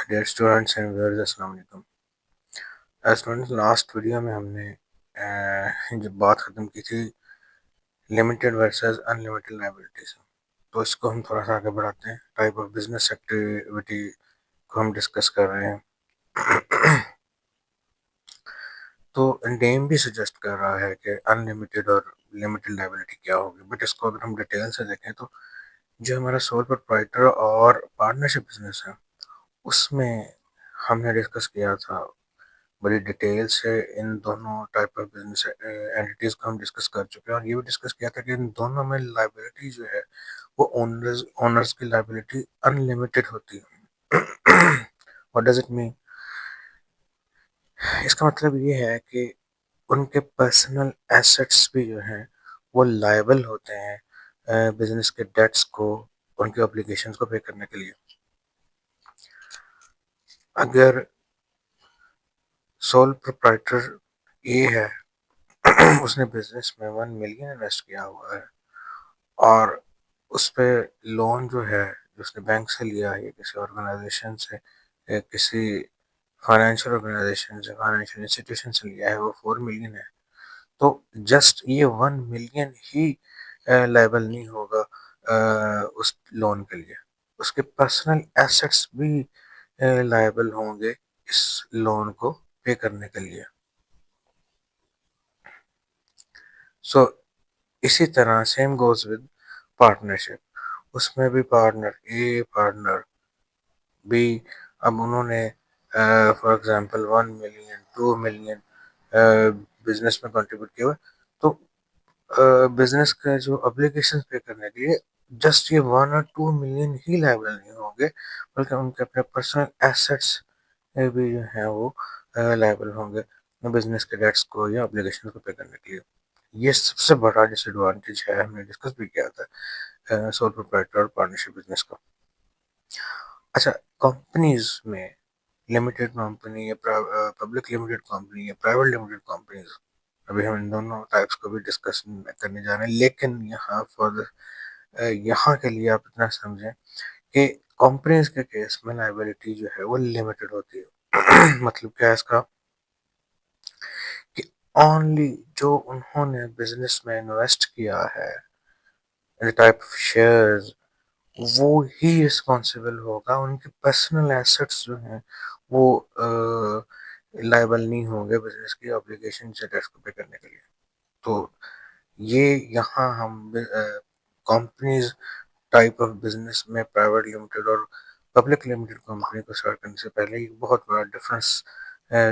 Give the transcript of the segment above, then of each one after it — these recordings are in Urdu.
ڈیئر اسٹوڈینٹس اینڈ ویئرز، السلام علیکم. اسٹوڈینٹس، لاسٹ ویڈیو میں ہم نے جب بات ختم کی تھی لمیٹڈ ورسز ان لمیٹڈ لائبلٹیز، تو اس کو ہم تھوڑا سا آگے بڑھاتے ہیں. ٹائپ آف بزنس ایکٹیویٹی کو ہم ڈسکس کر رہے ہیں. تو نیم بھی سجیسٹ کر رہا ہے کہ ان لمیٹڈ اور لمیٹڈ لائبلٹی کیا ہوگی، بٹ اس کو اگر ہم ڈیٹیل سے دیکھیں تو جو ہمارا سول پروپرائٹر اور پارٹنرشپ بزنس ہے اس میں ہم نے ڈسکس کیا تھا بڑی ڈیٹیل سے. ان دونوں ٹائپ آف بزنس اینٹیز کو ہم ڈسکس کر چکے ہیں، اور یہ بھی ڈسکس کیا تھا کہ ان دونوں میں لائبلٹی جو ہے وہ اونرز کی لائبلٹی ان لمیٹڈ ہوتی ہے. What does it mean? اس کا مطلب یہ ہے کہ ان کے پرسنل ایسٹس بھی جو ہیں وہ لائبل ہوتے ہیں بزنس کے ڈیٹس کو، ان کے اپلیکیشنز کو پے کرنے کے لیے. اگر سول پروپرائٹر یہ ہے اس نے بزنس میں 1 ملین انویسٹ کیا ہوا ہے، اور اس پہ لون جو ہے جو اس نے بینک سے لیا ہے یا کسی آرگنائزیشن سے یا کسی فائنینشیل آرگنائزیشن سے، فائنینشیل انسٹیٹیوشن سے لیا ہے، وہ 4 ملین ہے، تو جسٹ یہ 1 ملین ہی لائبل نہیں ہوگا اس لون کے لیے. اس کے پرسنل ایسٹس بھی لائبل ہوں گے اس لون کو پے کرنے کے لیے. سو اسی طرح سیم گوز ود پارٹنرشپ. اس میں بھی پارٹنر اے، پارٹنر بی، اب انہوں نے for example 1 million 2 million business میں کنٹریبیوٹ کیا ہوا، تو بزنس کا جو اپلیکیشن پے کرنے کے لیے جسٹ یہ 1 اور 2 ملین ہی لائبل نہیں ہوں گے، بلکہ ان کے اپنے پرسنل ایسٹس بھی جو ہیں وہ لائبل ہوں گے بزنس کے ڈیٹس کو یا اپلیکیشن کو پے کرنے کے لیے. یہ سب سے بڑا ڈس ایڈوانٹیج ہے، ہم نے ڈسکس بھی کیا تھا سول پروپرائٹر اور پارٹنرشپ بزنس کا. اچھا، کمپنیز میں لمیٹڈ کمپنی یا پبلک لمیٹڈ کمپنی یا پرائیویٹ لمیٹڈ کمپنیز، ابھی ہم ان دونوں ٹائپس کو بھی ڈسکس کرنے جا رہے ہیں، لیکن یہاں کے لیے آپ اتنا سمجھیں کہ کمپنیز کے کیس میں لائبلٹی جو ہے وہ لمیٹڈ ہوتی ہے. مطلب کیا ہے اس کا کہ اونلی جو انہوں نے بزنس میں انویسٹ کیا ہے ٹائپ آف شیئرز، وہ ہی رسپانسبل ہوگا. ان کے پرسنل ایسٹس جو ہیں وہ لائبل نہیں ہوں گے بزنس کی اپلیکیشن سے ٹیکس کو پے کرنے کے لیے. تو یہ یہاں ہم کمپنیز ٹائپ آف بزنس میں پرائیویٹ لمیٹڈ اور پبلک لمیٹڈ کمپنی کو اسٹارٹ کرنے سے پہلے ایک بہت بڑا ڈفرنس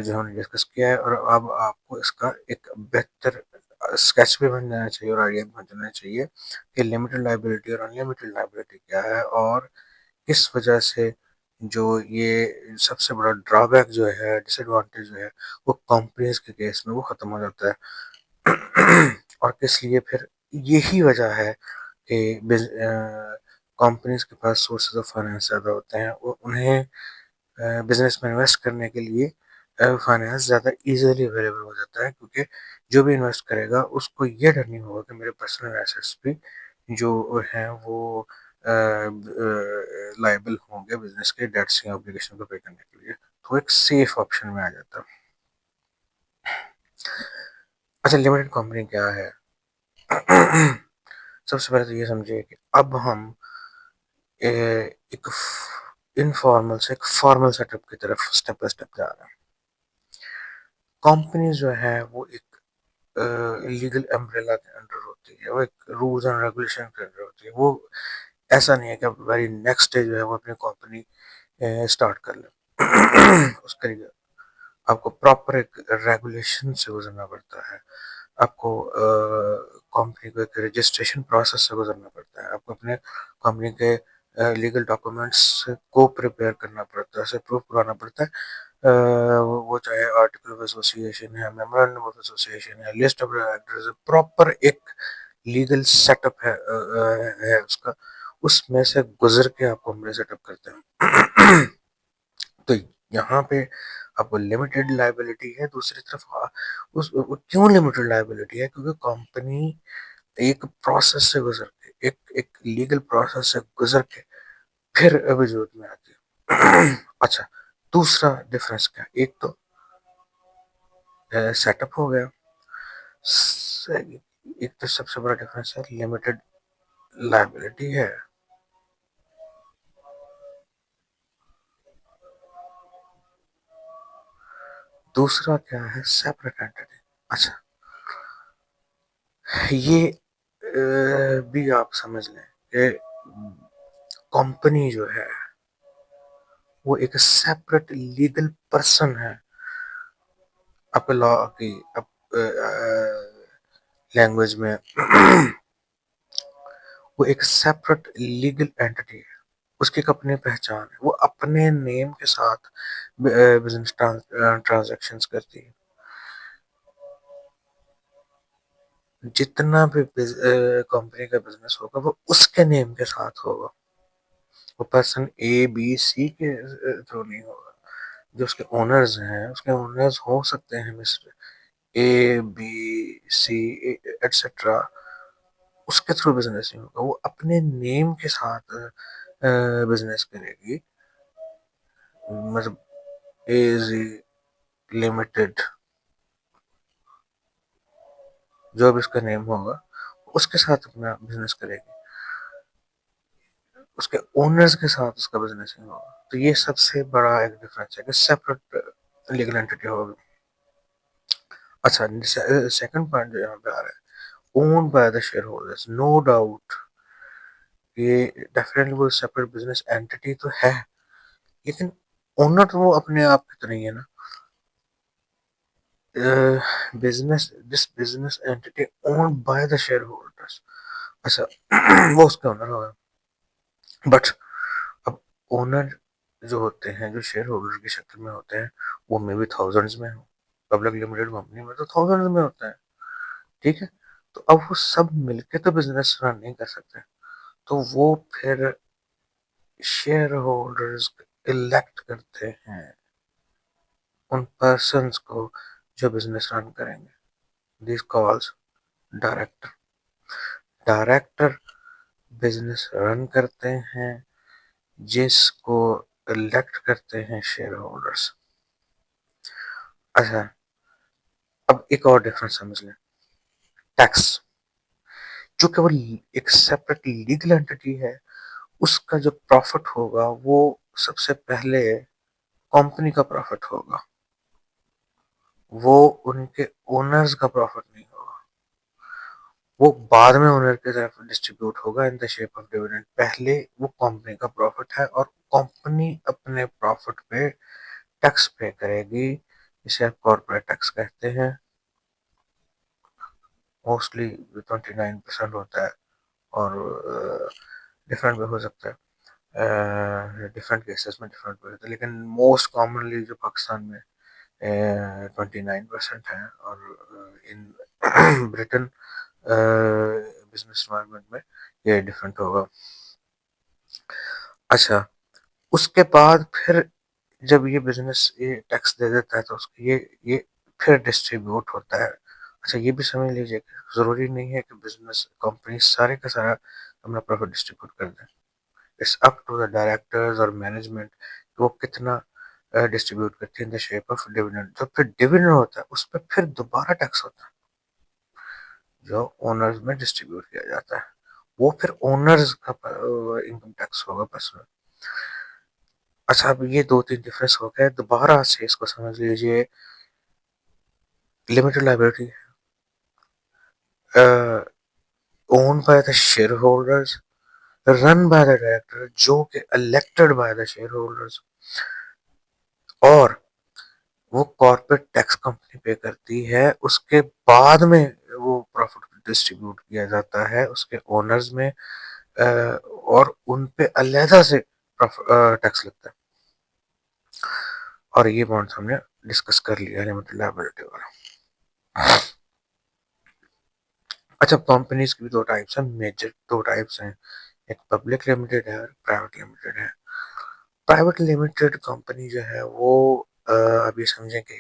جو ہم نے ڈسکس کیا ہے، اور اب آپ کو اس کا ایک بہتر اسکیچ بھی بن جانا چاہیے اور آئیڈیا بھی بن جانا چاہیے کہ لمیٹڈ لائبلٹی اور ان لمیٹڈ لائبلٹی کیا ہے، اور کس وجہ سے جو یہ سب سے بڑا ڈرا بیک جو ہے، ڈس ایڈوانٹیج جو ہے، وہ کمپنیز کے کیس میں وہ ختم ہو جاتا ہے. اور کس لیے پھر یہی وجہ ہے کہ کمپنیز کے پاس سورسز آف فائنینس زیادہ ہوتے ہیں، وہ انہیں بزنس میں انویسٹ کرنے کے لیے فائنینس زیادہ ایزیلی اویلیبل ہو جاتا ہے، کیونکہ جو بھی انویسٹ کرے گا اس کو یہ ڈر نہیں ہوگا کہ میرے پرسنل ایسٹس بھی جو ہیں وہ لائبل ہوں گے بزنس کے ڈیٹس یا اپلیکیشن کو پے کرنے کے لیے. تو ایک سیف آپشن میں آ جاتا ہے. اچھا، لمیٹڈ کمپنی کیا ہے؟ سب سے پہلے تو یہ سمجھے کہ اب ہم ایک انفارمل سے ایک فارمل سیٹ اپ کی طرف سٹیپ بائی سٹیپ جا رہے ہیں. کمپنی جو ہے وہ ایک لیگل امبریلا کے انڈر ہوتی ہے، وہ ایک رولز اینڈ ریگولیشن کے انڈر ہوتی ہے. وہ ایسا نہیں ہے کہ ویری نیکسٹ ڈے جو ہے وہ اپنی کمپنی اسٹارٹ کر لیں. اس کے لیے آپ کو پراپر ایک ریگولیشن سے گزرنا پڑتا ہے، آپ کو کمپنی کو ایک رجسٹریشن پروسیس سے گزرنا پڑتا ہے، آپ کو اپنے کمپنی کے لیگل ڈاکومنٹس کو پریپیئر کرنا پڑتا ہے، اسے پروف کرانا پڑتا ہے. وہ چاہے آرٹیکل آف ایسوسیشن ہے، میمورنڈم آف ایسوسیشن ہے، لسٹ آف ڈائریکٹرز ہے، پراپر ایک لیگل سیٹ اپ ہے اس کا. اس میں سے گزر کے آپ کمپنی سیٹ اپ کرتے ہیں. تو یہاں پہ آپ کو لمیٹڈ لائبلٹی ہے. دوسری طرف کیوں لمیٹڈ لائبلٹی ہے؟ کیونکہ کمپنی ایک پروسیس سے گزر کے ایک لیگل پروسیس سے گزر کے پھر وجود میں آتی ہے. اچھا، دوسرا ڈفرینس کیا، ایک تو سیٹ اپ ہو گیا، ایک تو سب سے بڑا ڈفرینس ہے لمیٹڈ لائبلٹی ہے، دوسرا کیا ہے سیپریٹ اینٹیٹی۔ اچھا یہ بھی آپ سمجھ لیں کہ کمپنی جو ہے وہ ایک سیپریٹ لیگل پرسن ہے، اپ لا کی لینگویج میں وہ ایک سیپریٹ لیگل اینٹیٹی ہے، اس کی ایک اپنی پہچان ہے، وہ اپنے نیم کے ساتھ بزنس ٹرانزیکشنز کرتی ہے، جتنا بھی کمپنی کا بزنس ہوگا وہ اس کے نیم کے ساتھ ہوگا، وہ پرسن اے بی سی کے تھرو نہیں ہوگا، جو اس کے اونرز ہیں اس کے اونرز ہو سکتے ہیں mister A B C etcetera, اس کے تھرو بزنس نہیں ہوگا، وہ اپنے نیم کے ساتھ بزنس کرے گی، مطلب ایزی لمیٹڈ جو بھی اس کا نیم ہوگا اس کے ساتھ اپنا بزنس کرے گی، اس کے اونرز کے ساتھ اس کا بزنس نہیں ہوگا۔ تو یہ سب سے بڑا ایک ڈفرینس ہے کہ سیپریٹ لیگل اینٹیٹی ہوگی۔ اچھا سیکنڈ پوائنٹ جو یہاں پہ آ رہا ہے owned by the shareholders, no doubt یہ ڈیفینیٹلی وہ سیپریٹ بزنس اینٹیٹی تو ہے، لیکن اونر تو وہ اپنے آپ کی تو نہیں ہے نا، business entity own by the share holders, اچھا وہ اس کے اونر ہوگا، بٹ اب اونر جو ہوتے ہیں جو شیئر ہولڈر کی شکل میں ہوتے ہیں وہ میں بھی تھاؤزنڈز میں ہوں، پبلک لمیٹڈ کمپنی میں تو تھاؤزنڈز میں ہوتا ہے، ٹھیک ہے، تو اب وہ سب مل کے تو بزنس رن نہیں کر سکتے، تو وہ پھر شیئر ہولڈرز الیکٹ کرتے ہیں ان پرسنز کو جو بزنس رن کریں گے، these calls director, director business run کرتے ہیں جس کو الیکٹ کرتے ہیں شیئر ہولڈرز۔ اچھا اب ایک اور ڈفرنس سمجھ لیں، ٹیکس، چونکہ وہ ایک سیپریٹ لیگل اینٹیٹی ہے، اس کا جو پروفٹ ہوگا وہ سب سے پہلے کمپنی کا پروفٹ ہوگا، وہ ان کے اونرز کا پروفٹ نہیں ہوگا، وہ بعد میں اونر کی طرف ڈسٹریبیوٹ ہوگا ان دا شیپ آف ڈیویڈنڈ، پہلے وہ کمپنی کا پروفٹ ہے اور کمپنی اپنے پروفٹ پہ ٹیکس پے کرے گی، جسے آپ کارپوریٹ ٹیکس کہتے ہیں، موسٹلی 29% ہوتا ہے، اور ڈفرینٹ بھی ہو سکتا ہے، ڈفرینٹ کیسز میں ڈفرینٹ بھی ہوتا ہے، لیکن موسٹ کامنلی جو پاکستان میں 29% ہے، اور ان برٹن بزنس انوائرمنٹ میں یہ ڈفرینٹ ہوگا۔ اچھا اس کے بعد پھر جب یہ بزنس یہ ٹیکس دے دیتا ہے تو اس کے یہ پھر ڈسٹریبیوٹ ہوتا ہے۔ اچھا یہ بھی سمجھ لیجئے کہ ضروری نہیں ہے کہ بزنس کمپنی سارے کا سارا اپنا پروفٹ ڈسٹریبیوٹ کر دیں، it's up to the directors اور مینجمنٹ کہ وہ کتنا ڈسٹریبیوٹ کرتی ہے in the shape of dividend, جو پھر ڈیویڈنڈ ہوتا ہے اس پہ پھر دوبارہ ٹیکس ہوتا ہے جو اونرز میں ڈسٹریبیوٹ کیا جاتا ہے، وہ پھر اونرز کا انکم ٹیکس ہوگا پرسنل۔ اچھا اب یہ دو تین ڈفرینس ہو گئے، دوبارہ سے اس کو سمجھ لیجئے، limited liability own by the share holders, run by the director جو کہ elected by the share holders, اور وہ کارپوریٹ ٹیکس کمپنی پے کرتی ہے، اس کے بعد میں وہ پروفٹ ڈسٹریبیوٹ کیا جاتا ہے اس کے اونرز میں، اور ان پہ علیحدہ سے ٹیکس لگتا ہے، اور یہ پوائنٹس ہم نے ڈسکس کر لیا لمیٹڈ لائبلٹی والا۔ اچھا کمپنیز کی بھی دو ٹائپس ہیں، میجر دو ٹائپس ہیں، ایک پبلک لمیٹڈ ہے اور پرائیویٹ لمیٹڈ ہے۔ پرائیویٹ لمیٹڈ کمپنی جو ہے وہ ابھی سمجھیں کہ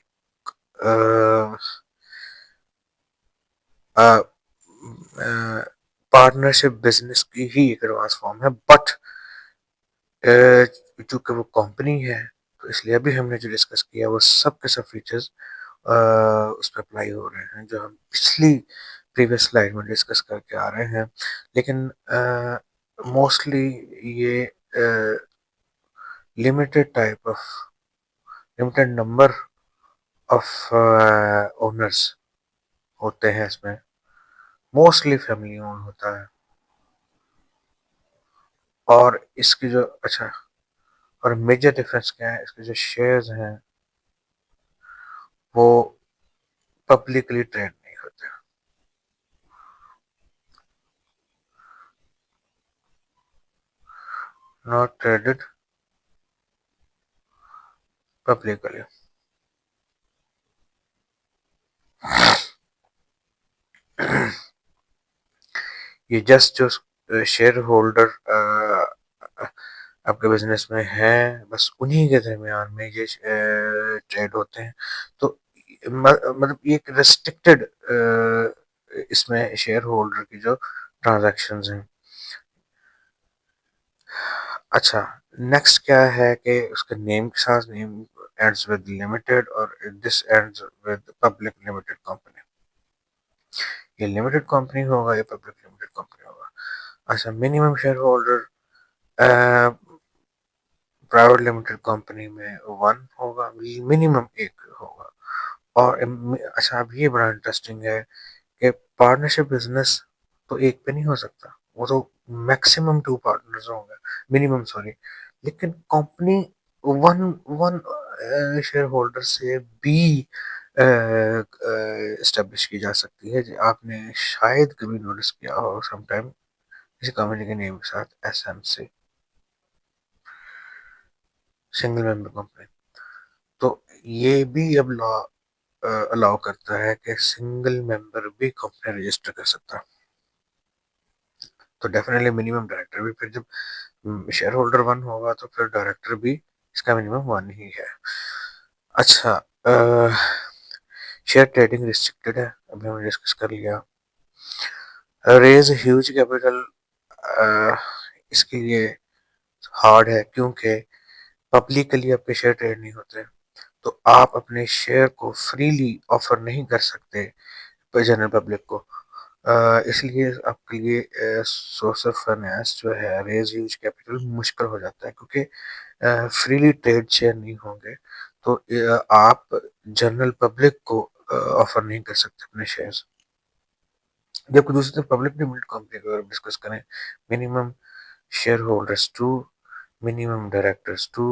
پارٹنرشپ بزنس کی ہی ایک ایڈوانس فارم ہے، بٹ چونکہ وہ کمپنی ہے تو اس لیے ابھی ہم نے جو ڈسکس کیا وہ سب کے سب فیچرز اس پہ اپلائی ہو رہے ہیں جو ہم پچھلی پریویس سلائڈ میں ڈسکس کر کے آ رہے ہیں. لیکن موسٹلی یہ limited type of limited number of owners ہوتے ہیں اس میں. موسٹلی فیملی اون ہوتا ہے. اور اس کی جو اچھا اور میجر ڈفرینس کیا ہے، اس کے جو شیئرز ہیں وہ پبلکلی ٹریڈ نہیں ہوتے. Not traded publicly. یہ جسٹ جو شیئر ہولڈر آپ کے بزنس میں ہیں بس انہی کے درمیان میں یہ ٹریڈ ہوتے ہیں. تو مطلب یہ ایک ریسٹرکٹیڈ اس میں شیئر ہولڈر کی جو ٹرانزیکشنز ہیں. اچھا نیکسٹ کیا ہے کہ اس کے نیم کے ساتھ نیم اینڈز ود لمیٹڈ اور this ends with public limited company. یہ لمیٹڈ کمپنی ہوگا یہ پبلک لمیٹڈ کمپنی ہوگا. اچھا minimum shareholder private limited company میں 1 ہوگا، منیمم 1 ہوگا. اور اچھا اب یہ بڑا انٹرسٹنگ ہے کہ پارٹنرشپ بزنس تو ایک پہ نہیں ہو سکتا، وہ تو میکسیمم 2 پارٹنرز ہوں گے منیمم سوری. لیکن کمپنی ون شیئر ہولڈر سے بھی اسٹیبلش کی جا سکتی ہے. آپ نے شاید کبھی نوٹس کیا ہو سم ٹائم کسی کمپنی کے نیم کے ساتھ ایس ایم سی سنگل ممبر کمپنی. تو یہ بھی اب لا الاؤ کرتا ہے کہ سنگل ممبر بھی کمپنی رجسٹر کر سکتا ہے. تو ڈیفینیٹلی منیمم ڈائریکٹر بھی پھر جب شیئر ہولڈر 1 ہوگا تو پھر ڈائریکٹر بھی اس کا منیمم 1 ہی ہے. اچھا شیئر ٹریڈنگ ریسٹرکٹیڈ ہے، ابھی ہم نے ڈسکس کر لیا. ریز ہیوج کیپٹل اس کے لیے ہارڈ ہے کیونکہ پبلکلی آپ کے شیئر ٹریڈ نہیں ہوتے. تو آپ اپنے شیئر کو فریلی آفر نہیں کر سکتے جنرل پبلک کو. اس لیے آپ کے لیے سورس آف فائنینس جو ہے ریز ہیوج کیپٹل مشکل ہو جاتا ہے کیونکہ فریلی ٹریڈ شیئر نہیں ہوں گے. تو آپ جنرل پبلک کو آفر نہیں کر سکتے اپنے شیئرز. جبکہ دوسری طرف پبلک لمیٹڈ کمپنی کو اگر ڈسکس کریں minimum share holders 2 minimum directors 2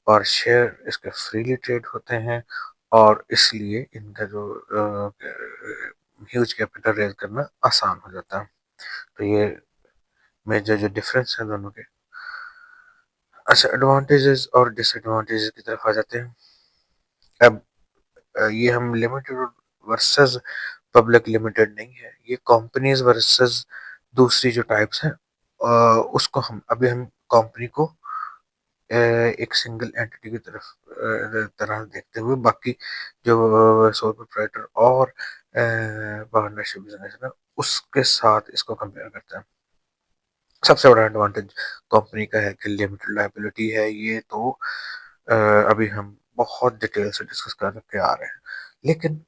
اور شیئر اس کے فریلی ٹریڈ ہوتے ہیں اور اس لیے ان کا جو ہیوج کیپٹل ریز کرنا آسان ہو جاتا ہے. تو یہ میجر جو ڈفرینس ہے دونوں کے. اچھا ایڈوانٹیجز اور ڈس ایڈوانٹیجز کی طرف آ جاتے ہیں. اب یہ ہم لمیٹڈ ورسز پبلک لمیٹڈ نہیں ہے، یہ کمپنیز ورسز دوسری جو ٹائپس ہیں اس کو ہم کمپنی کو ایک سنگل اینٹی کی طرح دیکھتے ہوئے باقی جو سول پروپرائٹر اور پارٹنرشپ بزنس ہے اس کے ساتھ اس کو کمپیئر کرتے ہیں. سب سے بڑا ایڈوانٹیج کمپنی کا ہے کہ لمیٹڈ لائبلٹی ہے. یہ تو ابھی ہم بہت ڈیٹیل سے ڈسکس کر کے آ رہے ہیں. لیکن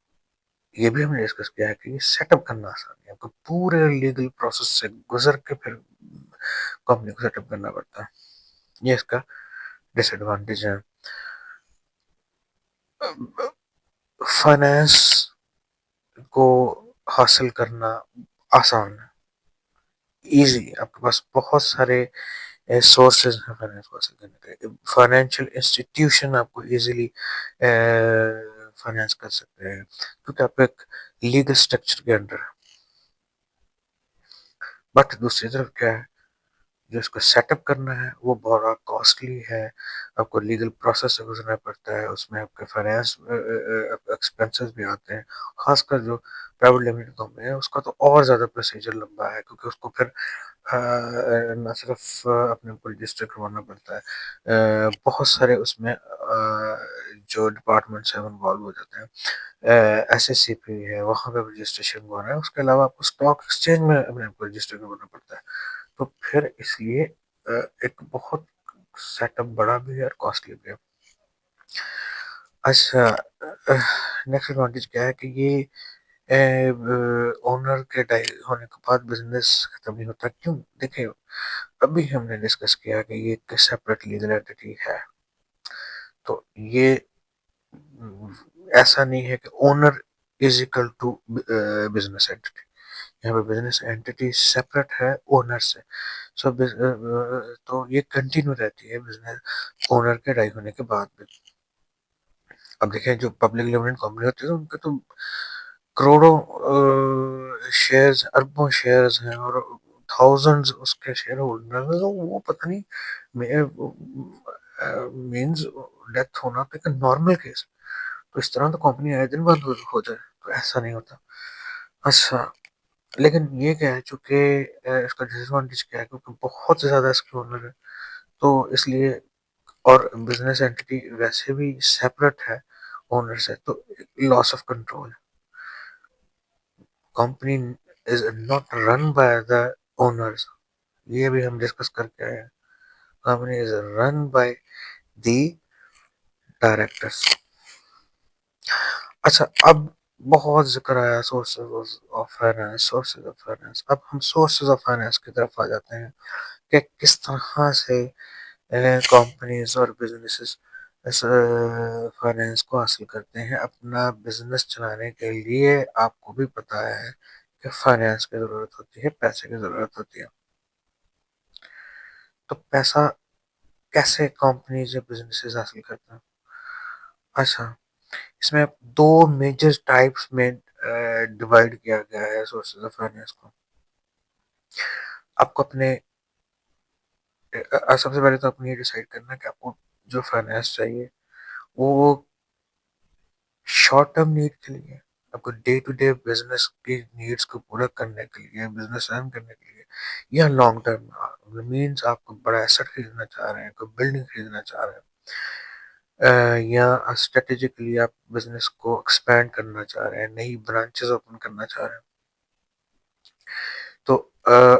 یہ بھی ہم نے ڈسکس کیا ہے کہ یہ سیٹ اپ کرنا آسان ہے، آپ کو پورے لیگل پروسیس سے گزر کے پھر کمپنی کو سیٹ اپ کرنا پڑتا ہے. یہ اس کا ڈس ایڈوانٹیج ہے. فائنینس کو حاصل کرنا آسان ہے، ایزی. آپ کے پاس بہت سارے سورسز ہیں فائنینس کو حاصل کرنے کے. فائنینشیل انسٹیٹیوشن آپ کو ایزیلی فائنینس کر سکتے ہیں کیونکہ آپ ایک لیگل اسٹرکچر کے انڈر ہے. بٹ دوسری طرف کیا ہے، جو اس کو سیٹ اپ کرنا ہے وہ بہت کاسٹلی ہے. آپ کو لیگل پروسیس سے گزرنا پڑتا ہے، اس میں آپ کے فائنینس ایکسپینسز بھی آتے ہیں. خاص کر جو پرائیویٹ لمیٹڈ کمپنی ہے اس کا تو اور زیادہ پروسیجر لمبا ہے کیونکہ اس کو پھر نہ صرف اپنے اوپر رجسٹر کروانا پڑتا ہے، بہت سارے اس میں جو ڈپارٹمنٹس ہیں انوالو ہو جاتے ہیں. ایس ایس سی پی ہے وہاں پہ رجسٹریشن ہوا ہے، اس کے علاوہ آپ کو اسٹاک ایکسچینج میں اپنے آپ کو رجسٹر کروانا پڑتا ہے. تو پھر اس لیے ایک بہت سیٹ اپ بڑا بھی ہے اور کاسٹلی بھی ہے. اچھا، نیکسٹ ایڈوانٹیج کیا ہے کہ یہ اونر کے ڈائی ہونے کے بعد بزنس ختم نہیں ہوتا. کیوں؟ دیکھیں، ابھی ہم نے ڈسکس کیا کہ یہ ایک سیپریٹ لیگل اینٹی ہے. تو یہ ایسا نہیں ہے کہ owner is equal to business entity. یہاں پہ بزنس اینٹی سیپریٹ ہے اونر سے. سو تو یہ کنٹینیو رہتی ہے بزنس اونر کے ڈائی ہونے کے بعد بھی. اب دیکھیں جو پبلک لمیٹڈ کمپنی ہوتی ہے ان کے تو کروڑوں شیئرز، اربوں شیئرز ہیں اور تھاؤزنڈز اس کے شیئر ہولڈر ہیں. تو وہ پتہ نہیں مینز ڈیتھ ہونا تو ایک نارمل کیس. تو اس طرح تو کمپنی آئے دن بند ہو جائے تو ایسا نہیں ہوتا. اچھا، لیکن یہ کیا ہے چونکہ اس کا ڈس ایڈوانٹیج کیا ہے کیونکہ بہت زیادہ اس کے اونر ہے تو اس لیے، اور بزنس اینٹی ویسے بھی سیپریٹ ہے اونر سے تو loss of control. Company is not run by the owners. یہ بھی ہم ڈسکس کر کے آئے ہیں. Company is run by the directors. اچھا، اب بہت ذکر آیا sources of finance, sources of finance. اب ہم سورسز آف فائنانس کی طرف آ جاتے ہیں کہ کس طرح سے کمپنیز اور بزنسز اس فائنینس کو حاصل کرتے ہیں اپنا بزنس چلانے کے لیے. آپ کو بھی پتہ ہے کہ فائنینس کی ضرورت ہوتی ہے، پیسے کی ضرورت ہوتی ہے. تو پیسہ کیسے کمپنیز یا بزنسز حاصل کرتے ہیں؟ اچھا، اس میں دو میجر ٹائپس میں ڈیوائڈ کیا گیا ہے سورسز آف فائنینس کو. آپ کو اپنے سب سے پہلے تو اپنی یہ ڈیسائیڈ کرنا کہ آپ کو جو فائنینس چاہیے وہ شارٹ ٹرم نیڈ کے لیے، آپ کو ڈے ٹو ڈے بزنس کی نیڈس کو پورا کرنے کے لیے، بزنس رن کرنے کے لیے، یا لانگ ٹرم مینس آپ کو بڑا ایسٹ خریدنا چاہ رہے ہیں، کوئی بلڈنگ خریدنا چاہ رہے ہیں، یا اسٹریٹجکلی آپ بزنس کو ایکسپینڈ کرنا چاہ رہے ہیں، نئی برانچز اوپن کرنا چاہ رہے ہیں. تو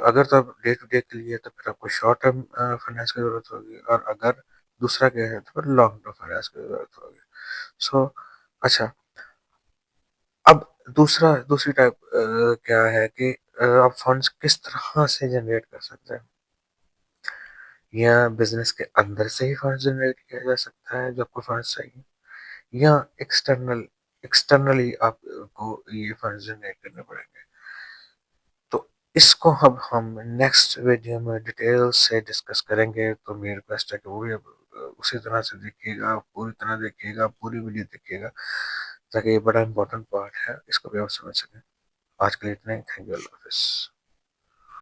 اگر تو ڈے ٹو ڈے کے لیے تو پھر آپ کو شارٹ ٹرم فائنینس کی ضرورت ہوگی، اور اگر دوسرا کیا ہے تو پھر لانگ ٹرم فائنینس کی ضرورت ہوگی. سو اچھا، اب دوسری ٹائپ کیا ہے کہ آپ فنڈس کس طرح سے جنریٹ کر سکتے ہیں. یا بزنس کے اندر سے ہی فنڈس جنریٹ کیا جا سکتا ہے جو آپ کو فنڈس چاہیے، یا ایکسٹرنلی آپ کو یہ فنڈس جنریٹ کرنے پڑیں گے. تو اس کو اب ہم نیکسٹ ویڈیو میں ڈیٹیل سے ڈسکس کریں گے. تو میری ریکویسٹ ہے کہ وہ بھی اسی طرح سے دیکھیے گا، پوری طرح دیکھیے گا، پوری ویڈیو دیکھیے گا تاکہ یہ بڑا امپورٹنٹ پارٹ ہے، اس کو بھی آپ سمجھ سکیں. آج کے لیے اتنا ہی. تھینک یو، اللہ حافظ.